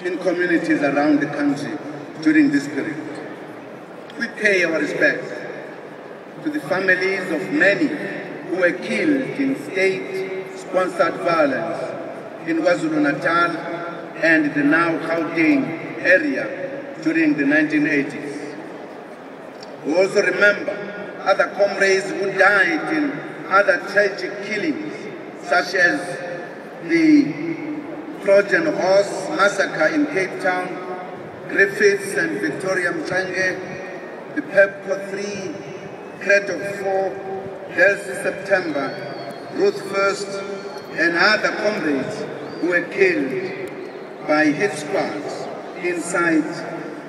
in communities around the country during this period. We pay our respects to the families of many who were killed in state-sponsored violence in KwaZulu-Natal and the now Gauteng area during the 1980s. We also remember other comrades who died in other tragic killings, such as the Trojan Horse Massacre in Cape Town, Griffiths and Victoria Mchenge, the Pepco 3, Cret of 4, Delcy September, Ruth First, and other comrades who were killed by hit squads inside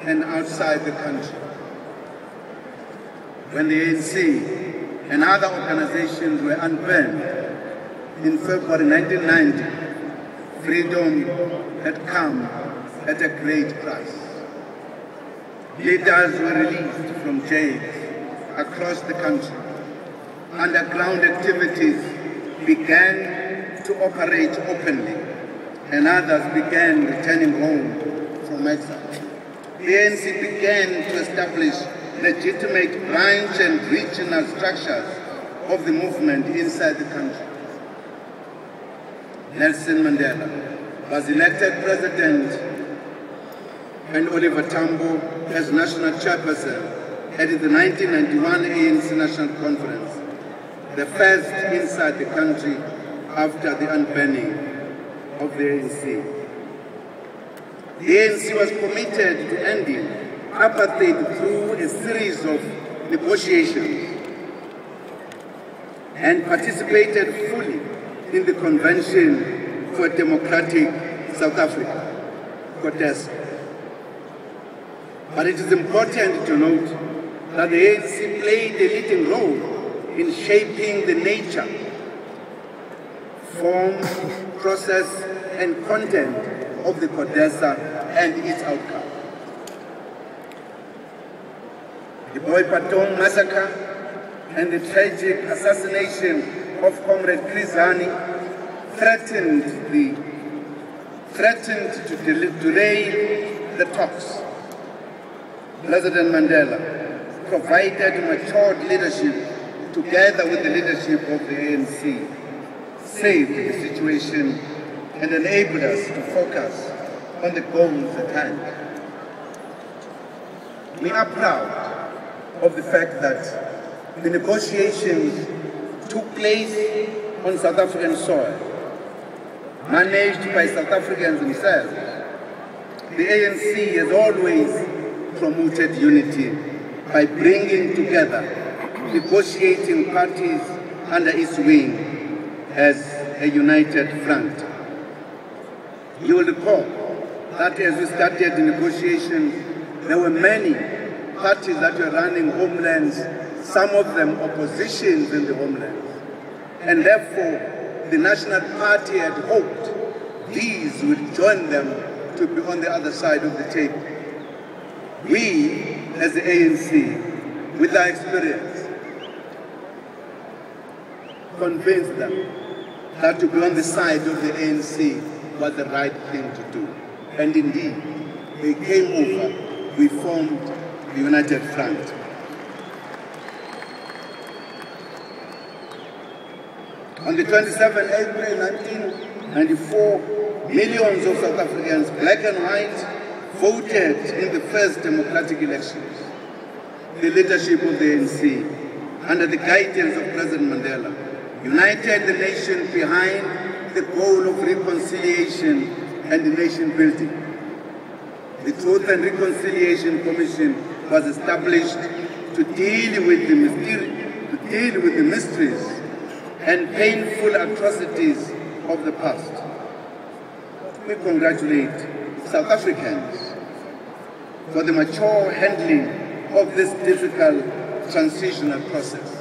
and outside the country. When the ANC and other organizations were unburned in February 1990, freedom had come at a great price. Leaders were released from jails across the country. Underground activities began to operate openly, and others began returning home from exile. The ANC began to establish legitimate branch and regional structures of the movement inside the country. Nelson Mandela was elected president and Oliver Tambo as national chairperson at the 1991 ANC National Conference, the first inside the country after the unbanning of the ANC. The ANC was committed to ending apartheid through a series of negotiations and participated fully in the Convention for a Democratic South Africa, CODESA. But it is important to note that the ANC played a leading role in shaping the nature, form, process, and content of the CODESA and its outcome. The Boy Patong massacre and the tragic assassination of Comrade Chris Hani threatened to delay the talks. President Mandela provided matured leadership together with the leadership of the ANC, saved the situation and enabled us to focus on the goals at hand. We are proud of the fact that the negotiations took place on South African soil, managed by South Africans themselves. The ANC has always promoted unity by bringing together negotiating parties under its wing as a united front. You will recall that as we started the negotiations, there were many parties that were running homelands, some of them oppositions in the homelands. And therefore, the National Party had hoped these would join them to be on the other side of the table. We, as the ANC, with our experience, convinced them that to be on the side of the ANC was the right thing to do. And indeed, they came over, we formed the United Front. On the 27th April 1994, millions of South Africans, black and white, voted in the first democratic elections. The leadership of the ANC, under the guidance of President Mandela, united the nation behind the goal of reconciliation and the nation building. The Truth and Reconciliation Commission was established to deal with the mysteries and painful atrocities of the past. We congratulate South Africans for the mature handling of this difficult transitional process.